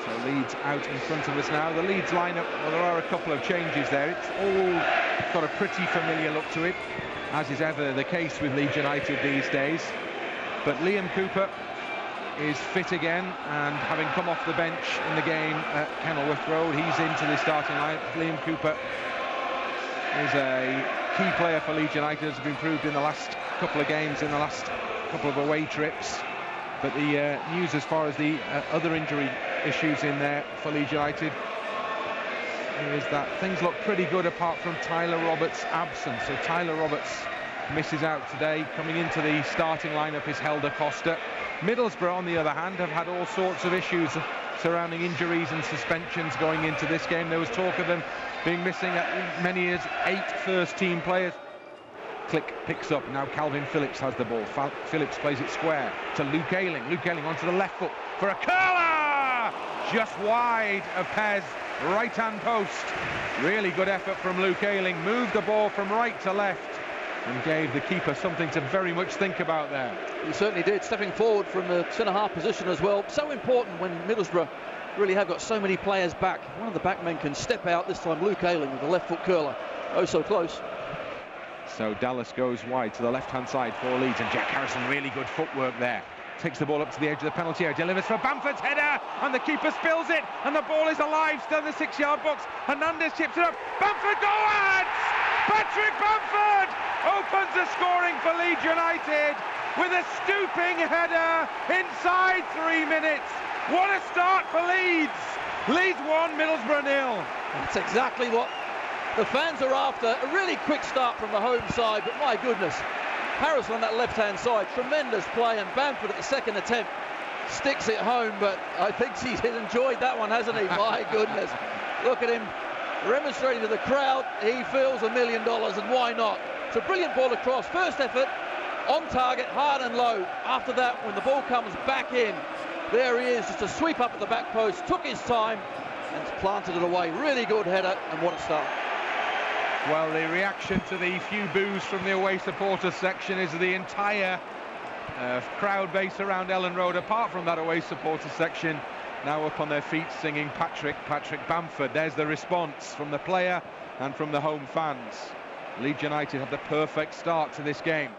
So Leeds out in front of us now. The Leeds lineup, well, there are a couple of changes there. It's all got a pretty familiar look to it, as is ever the case with Leeds United these days. But Liam Cooper is fit again, and having come off the bench in the game at Kenilworth Road, he's into the starting line. Liam Cooper is a key player for Leeds United, has been proved in the last couple of games, in the last couple of away trips. But the news as far as the other injury issues in there for Leeds United is that things look pretty good apart from Tyler Roberts' absence. So Tyler Roberts misses out today. Coming into the starting lineup is Helder Costa. Middlesbrough, on the other hand, have had all sorts of issues surrounding injuries and suspensions going into this game. There was talk of them being missing as many as 8 first-team players. Click picks up, now Calvin Phillips has the ball. Phillips plays it square to Luke Ayling. Luke Ayling onto the left foot for a curler! Just wide of Pez, right-hand post. Really good effort from Luke Ayling. Moved the ball from right to left and gave the keeper something to very much think about there. He certainly did, stepping forward from the centre-half position as well. So important when Middlesbrough really have got so many players back. One of the backmen can step out, this time Luke Ayling with the left foot curler. Oh, so close. So Dallas goes wide to the left-hand side for Leeds, and Jack Harrison, really good footwork there. Takes the ball up to the edge of the penalty area, delivers for Bamford's header, and the keeper spills it, and the ball is alive, still in the 6-yard box. Hernandez chips it up, Bamford goes! Patrick Bamford opens the scoring for Leeds United with a stooping header inside 3 minutes. What a start for Leeds! Leeds 1, Middlesbrough 0. That's exactly what the fans are after. A really quick start from the home side, but my goodness, Harrison on that left-hand side, tremendous play, and Bamford at the second attempt sticks it home, but I think he's enjoyed that one, hasn't he? My goodness, look at him remonstrating to the crowd. He feels $1 million, and why not? It's a brilliant ball across, first effort, on target, hard and low. After that, when the ball comes back in, there he is, just a sweep up at the back post, took his time and planted it away. Really good header, and what a start. Well, the reaction to the few boos from the away supporters section is the entire crowd base around Ellen Road, apart from that away supporters section, now up on their feet singing Patrick Bamford. There's the response from the player and from the home fans. Leeds United have the perfect start to this game.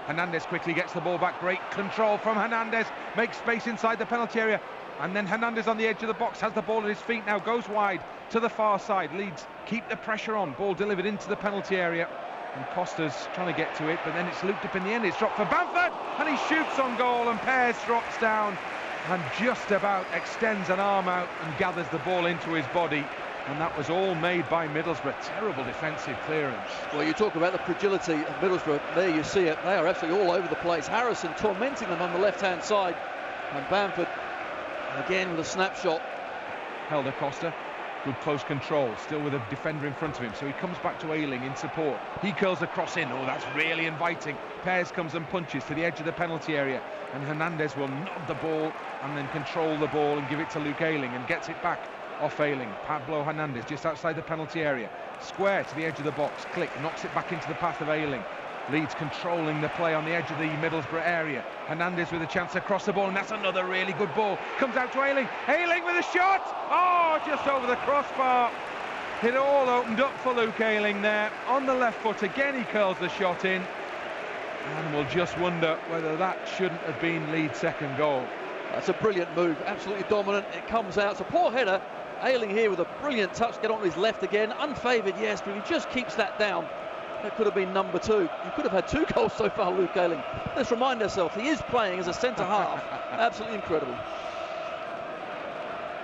Hernandez quickly gets the ball back, great control from Hernandez, makes space inside the penalty area, and then Hernandez on the edge of the box has the ball at his feet now, goes wide to the far side. Leeds keep the pressure on, ball delivered into the penalty area, and Costa's trying to get to it, but then it's looped up in the end. It's dropped for Bamford, and he shoots on goal, and Pears drops down and just about extends an arm out and gathers the ball into his body. And that was all made by Middlesbrough. Terrible defensive clearance. Well, you talk about the fragility of Middlesbrough. There you see it. They are absolutely all over the place. Harrison tormenting them on the left-hand side. And Bamford, again with a snapshot. Helder Costa, good close control, still with a defender in front of him. So he comes back to Ayling in support. He curls the cross in. Oh, that's really inviting. Pears comes and punches to the edge of the penalty area. And Hernandez will nod the ball and then control the ball and give it to Luke Ayling and gets it back off Ayling. Pablo Hernandez just outside the penalty area, square to the edge of the box. Click knocks it back into the path of Ayling. Leeds controlling the play on the edge of the Middlesbrough area. Hernandez with a chance to cross the ball, and that's another really good ball. Comes out to Ayling. Ayling with a shot. Oh, just over the crossbar. It all opened up for Luke Ayling there on the left foot. Again, he curls the shot in, and we'll just wonder whether that shouldn't have been Leeds' second goal. That's a brilliant move, absolutely dominant. It comes out. It's a poor header. Ayling here with a brilliant touch, get on his left again. Unfavoured, yes, but he just keeps that down. That could have been number 2. He could have had 2 goals so far, Luke Ayling. Let's remind ourselves, he is playing as a centre-half. Absolutely incredible.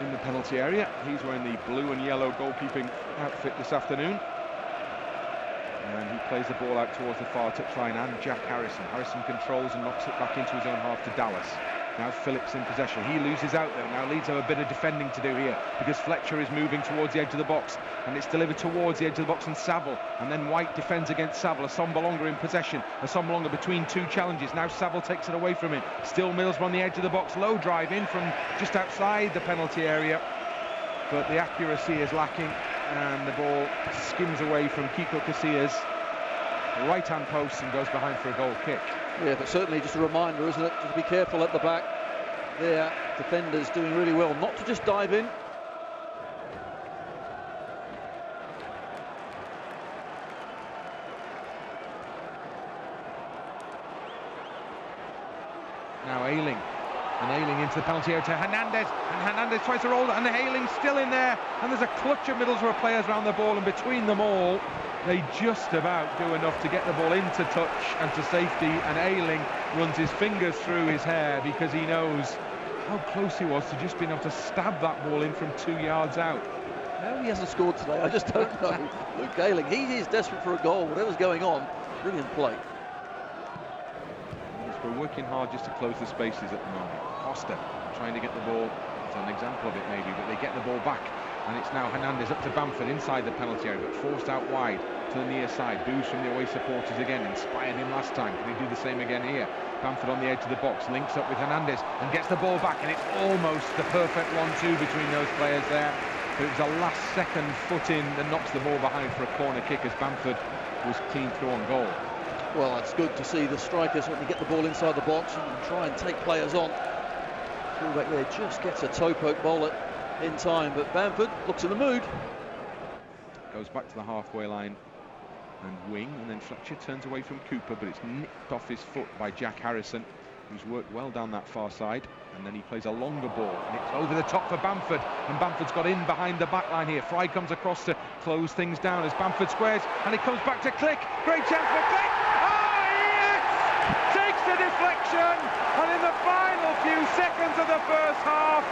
In the penalty area, he's wearing the blue and yellow goalkeeping outfit this afternoon. And he plays the ball out towards the far touchline, and Jack Harrison. Harrison controls and knocks it back into his own half to Dallas. Now Phillips in possession. He loses out though. Now Leeds have a bit of defending to do here because Fletcher is moving towards the edge of the box, and it's delivered towards the edge of the box, and Saville, and then White defends against Saville. Assombalonga in possession. Assombalonga between 2 challenges. Now Saville takes it away from him. Still Middlesbrough on the edge of the box. Low drive in from just outside the penalty area, but the accuracy is lacking, and the ball skims away from Kiko Casillas' right-hand post and goes behind for a goal kick. Yeah, but certainly just a reminder, isn't it, to be careful at the back there. Defenders doing really well not to just dive in. Now Ayling, and Ayling into the penalty area to Hernandez, and Hernandez tries to roll it, and Ayling's still in there, and there's a clutch of Middlesbrough players around the ball, and between them all they just about do enough to get the ball into touch and to safety, and Ayling runs his fingers through his hair because he knows how close he was to just being able to stab that ball in from 2 yards out. How he hasn't scored today, I just don't know. Luke Ayling, he is desperate for a goal, whatever's going on. Brilliant play. We're working hard just to close the spaces at the moment. Costa trying to get the ball, it's an example of it maybe, but they get the ball back, and it's now Hernandez up to Bamford inside the penalty area, but forced out wide to the near side. Boos from the away supporters again, inspired him last time. Can he do the same again here? Bamford on the edge of the box, links up with Hernandez and gets the ball back, and it's almost the perfect 1-2 between those players there, but it was a last second foot in that knocks the ball behind for a corner kick as Bamford was clean through on goal. Well, it's good to see the strikers when they get the ball inside the box and try and take players on. Fullback there just gets a toe poke ball in time, but Bamford looks in the mood. Goes back to the halfway line and wing, and then Fletcher turns away from Cooper, but it's nipped off his foot by Jack Harrison, who's worked well down that far side, and then he plays a longer ball, and it's over the top for Bamford, and Bamford's got in behind the back line here. Fry comes across to close things down as Bamford squares, and it comes back to Click. Great chance for Click! The deflection, and in the final few seconds of the first half,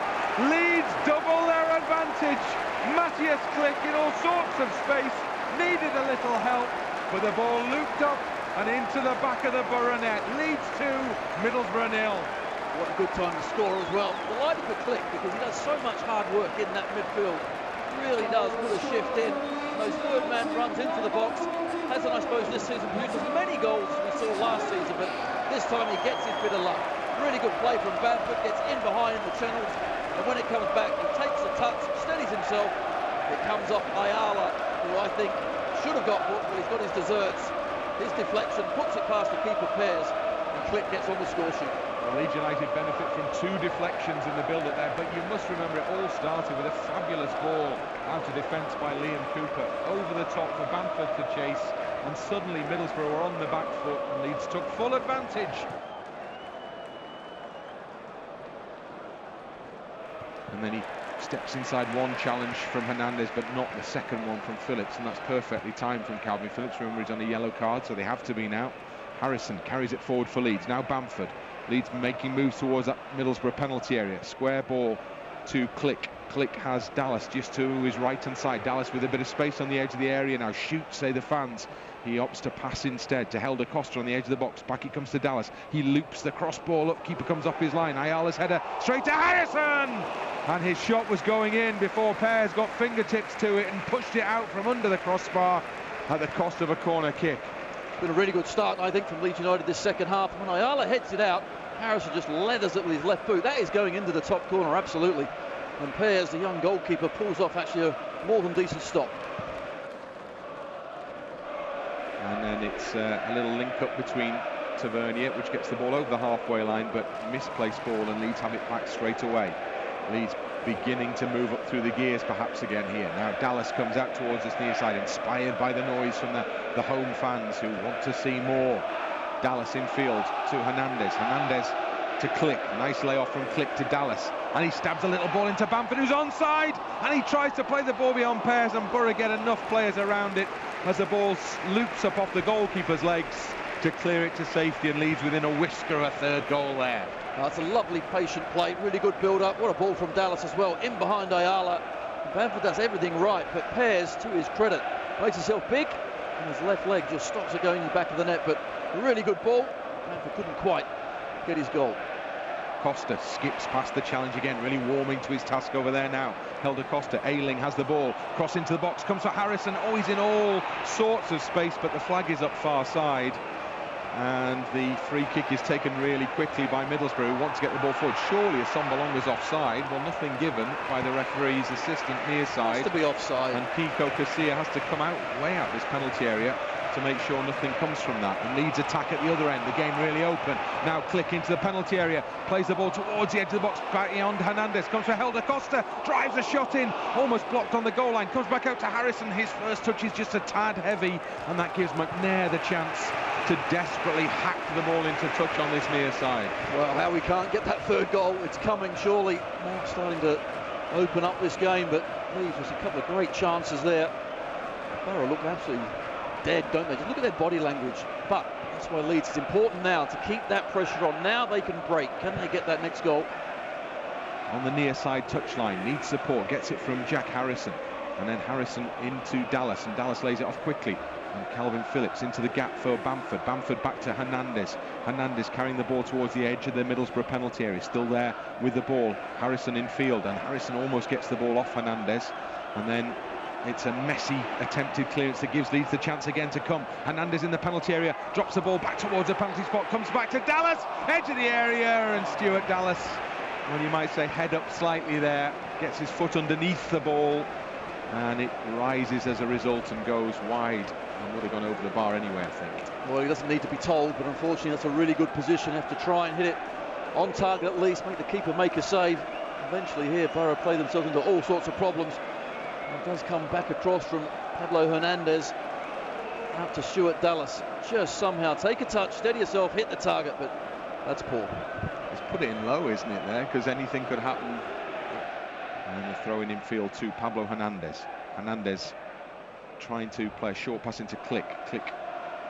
Leeds double their advantage. Matthias Click in all sorts of space, needed a little help, but the ball looped up and into the back of the Borough net. Leeds 2, Middlesbrough 0. What a good time to score as well. Delighted for Click because he does so much hard work in that midfield. Really does put a shift in. Those third man runs into the box. Hasn't, I suppose, this season produced as many goals as we saw last season, but this time he gets his bit of luck. Really good play from Bamford, gets in behind the channels, and when it comes back, he takes a touch, steadies himself. It comes off Ayala, who I think should have got booked, but he's got his desserts. His deflection puts it past the keeper Pears, and Click gets on the score sheet. Well, Leeds United benefit from 2 deflections in the build-up there, but you must remember it all started with a fabulous ball out of defence by Liam Cooper, over the top for Bamford to chase, and suddenly Middlesbrough were on the back foot and Leeds took full advantage. And then he steps inside one challenge from Hernandez, but not the second one from Phillips, and that's perfectly timed from Calvin Phillips. Remember, he's on a yellow card, so they have to be now. Harrison carries it forward for Leeds. Now Bamford. Leeds making moves towards that Middlesbrough penalty area. Square ball to Click. Click has Dallas just to his right-hand side. Dallas with a bit of space on the edge of the area now. Shoots, say the fans. He opts to pass instead to Helder Costa on the edge of the box. Back it comes to Dallas. He loops the cross ball up. Keeper comes off his line. Ayala's header straight to Harrison! And his shot was going in before Pears got fingertips to it and pushed it out from under the crossbar at the cost of a corner kick. It's been a really good start, I think, from Leeds United this second half. When Ayala heads it out, Harrison just leathers it with his left boot. That is going into the top corner, absolutely. And Pears, the young goalkeeper, pulls off actually a more than decent stop. And then it's a little link up between Tavernier, which gets the ball over the halfway line, but misplaced ball, and Leeds have it back straight away. Leeds beginning to move up through the gears perhaps again here. Now Dallas comes out towards this near side, inspired by the noise from the home fans who want to see more. Dallas in field to Hernandez. Hernandez to Click. Nice layoff from Click to Dallas. And he stabs a little ball into Bamford, who's onside. And he tries to play the ball beyond Pears, and Borough get enough players around it as the ball loops up off the goalkeeper's legs to clear it to safety, and Leeds within a whisker of a third goal there. That's a lovely patient play, really good build-up. What a ball from Dallas as well, in behind Ayala. Bamford does everything right, but Pears, to his credit, makes himself big, and his left leg just stops it going in the back of the net. But a really good ball. Bamford couldn't quite get his goal. Costa skips past the challenge again, really warming to his task over there now. Helder Costa, Ayling has the ball, cross into the box, comes for Harrison. Oh, he's in all sorts of space, but the flag is up far side. And the free kick is taken really quickly by Middlesbrough, who want to get the ball forward. Surely Assombalonga's offside. Well, nothing given by the referee's assistant near side. Has to be offside. And Kiko Casilla has to come out way out this penalty area to make sure nothing comes from that. And Leeds attack at the other end, the game really open. Now Click into the penalty area, plays the ball towards the edge of the box, back beyond Hernandez, comes for Helder Costa, drives a shot in, almost blocked on the goal line, comes back out to Harrison. His first touch is just a tad heavy, and that gives McNair the chance to desperately hack the ball into touch on this near side. Well, how we can't get that third goal, it's coming surely. Now it's starting to open up this game, but Leeds, just a couple of great chances there. Borough look absolutely dead, don't they? Just look at their body language. But that's why Leeds is important now, to keep that pressure on. Now they can break. Can they get that next goal? On the near side touchline, needs support, gets it from Jack Harrison, and then Harrison into Dallas, and Dallas lays it off quickly. And Calvin Phillips into the gap for Bamford. Bamford back to Hernandez. Hernandez carrying the ball towards the edge of the Middlesbrough penalty area. Still there with the ball. Harrison in field, and Harrison almost gets the ball off Hernandez. And then it's a messy attempted clearance that gives Leeds the chance again to come. Hernandez in the penalty area, drops the ball back towards the penalty spot, comes back to Dallas, edge of the area, and Stuart Dallas, well, you might say head up slightly there, gets his foot underneath the ball, and it rises as a result and goes wide, and would have gone over the bar anyway, I think. Well, he doesn't need to be told, but unfortunately that's a really good position. Have to try and hit it on target at least, make the keeper make a save. Eventually here Borough play themselves into all sorts of problems. It does come back across from Pablo Hernandez out to Stuart Dallas. Just somehow take a touch, steady yourself, hit the target, but that's poor. He's put it in low, isn't it, there? Because anything could happen. And they're throwing in field to Pablo Hernandez. Hernandez trying to play a short pass into Click. Click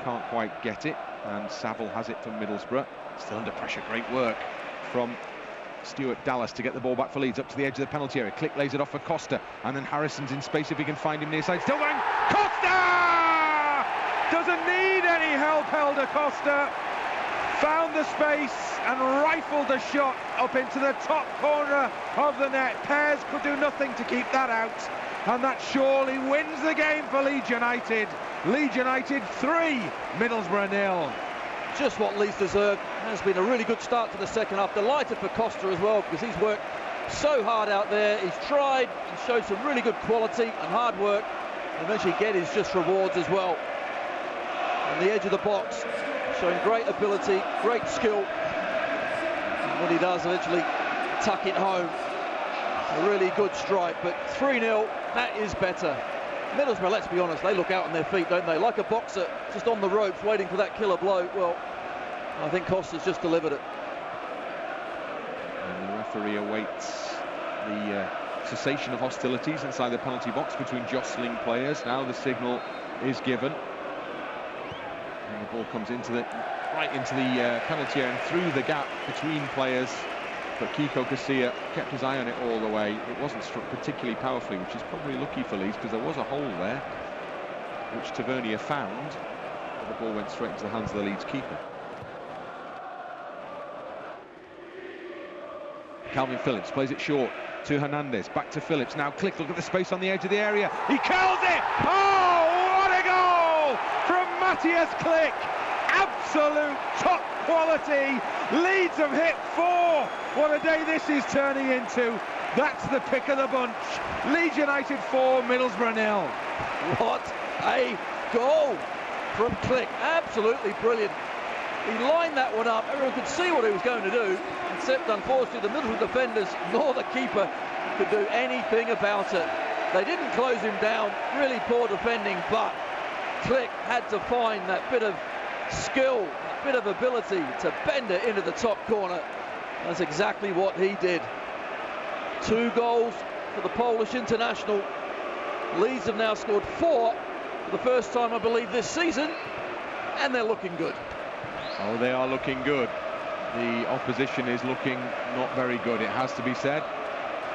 can't quite get it, and Saville has it from Middlesbrough. Still under pressure. Great work from Stuart Dallas to get the ball back for Leeds up to the edge of the penalty area. Click lays it off for Costa, and then Harrison's in space if he can find him near side. Still going. Costa doesn't need any help. Helder Costa found the space and rifled a shot up into the top corner of the net. Pears could do nothing to keep that out, and that surely wins the game for Leeds United. Leeds United 3, Middlesbrough 0. Just what Leeds deserve. Has been a really good start to the second half. Delighted for Costa as well, because he's worked so hard out there. He's tried and showed some really good quality and hard work, and eventually get his just rewards as well. On the edge of the box, showing great ability, great skill. And when he does eventually tuck it home, a really good strike. But 3-0, that is better. Middlesbrough, let's be honest, they look out on their feet, don't they? Like a boxer just on the ropes waiting for that killer blow. Well, I think Costa's just delivered it. And the referee awaits the cessation of hostilities inside the penalty box between jostling players. Now the signal is given, and the ball comes into right into the penalty area and through the gap between players. But Kiko Casilla kept his eye on it all the way. It wasn't struck particularly powerfully, which is probably lucky for Leeds, because there was a hole there which Tavernier found, but the ball went straight into the hands of the Leeds keeper. Calvin Phillips plays it short to Hernandez, back to Phillips. Now Click, look at the space on the edge of the area. He curls it! Oh, what a goal from Matthias Click! Absolute top quality. Leeds have hit 4. What a day this is turning into. That's the pick of the bunch. Leeds United 4, Middlesbrough 0. What a goal from Click. Absolutely brilliant. He lined that one up. Everyone could see what he was going to do, except unfortunately the Middlesbrough defenders nor the keeper could do anything about it. They didn't close him down. Really poor defending, but Click had to find that bit of skill, a bit of ability to bend it into the top corner. That's exactly what he did. 2 goals for the Polish international. Leeds have now scored 4 for the first time, I believe, this season, and they're looking good. Oh, they are looking good. The opposition is looking not very good, it has to be said,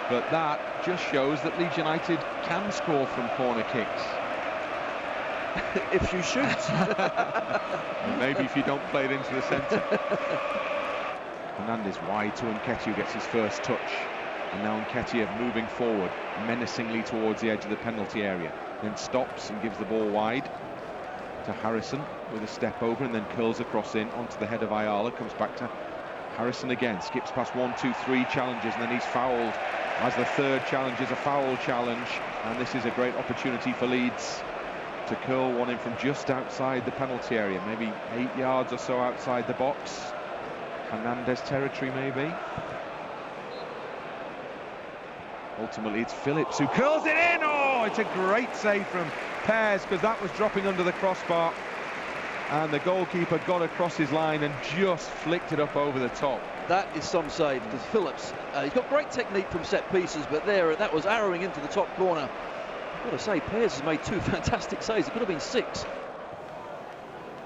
but that just shows that Leeds United can score from corner kicks. If you shoot. Maybe if you don't play it into the centre. Hernandez wide to Nketiah, gets his first touch, and now Nketiah moving forward menacingly towards the edge of the penalty area, then stops and gives the ball wide to Harrison with a step over, and then curls across in onto the head of Ayala. Comes back to Harrison again, skips past 1, 2, 3 challenges, and then he's fouled as the third challenge is a foul challenge, and this is a great opportunity for Leeds to curl one in from just outside the penalty area, maybe 8 yards or so outside the box. Hernandez territory, maybe. Ultimately, it's Phillips who curls it in. Oh, it's a great save from Pears, because that was dropping under the crossbar. And the goalkeeper got across his line and just flicked it up over the top. That is some save, because Phillips, he's got great technique from set pieces, but there, that was arrowing into the top corner. I've got to say, Pears has made 2 fantastic saves. It could have been 6.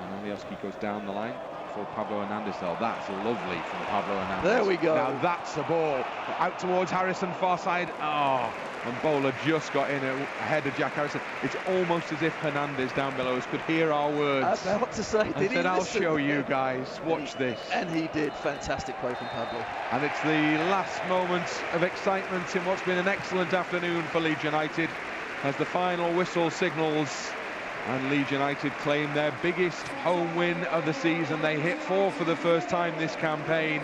And Alioski goes down the line for Pablo Hernandez. Oh, that's lovely from Pablo Hernandez. There we go. Now that's a ball out towards Harrison, far side. Oh, and Bowler just got in ahead of Jack Harrison. It's almost as if Hernandez down below us could hear our words. About to say, did he? I'll show you guys. Watch this. And he did. Fantastic play from Pablo. And it's the last moments of excitement in what's been an excellent afternoon for Leeds United, as the final whistle signals and Leeds United claim their biggest home win of the season. They hit 4 for the first time this campaign,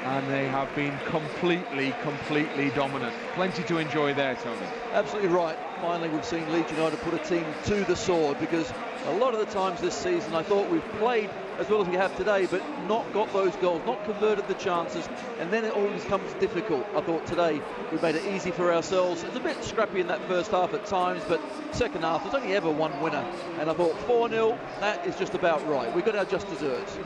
and they have been completely dominant. Plenty to enjoy there, Tony. Absolutely right. Finally, we've seen Leeds United put a team to the sword, because a lot of the times this season I thought we've played as well as we have today, but not got those goals, not converted the chances, and then it always becomes difficult. I thought today we made it easy for ourselves. It was a bit scrappy in that first half at times, but second half there's only ever one winner, and I thought 4-0, that is just about right. We've got our just desserts.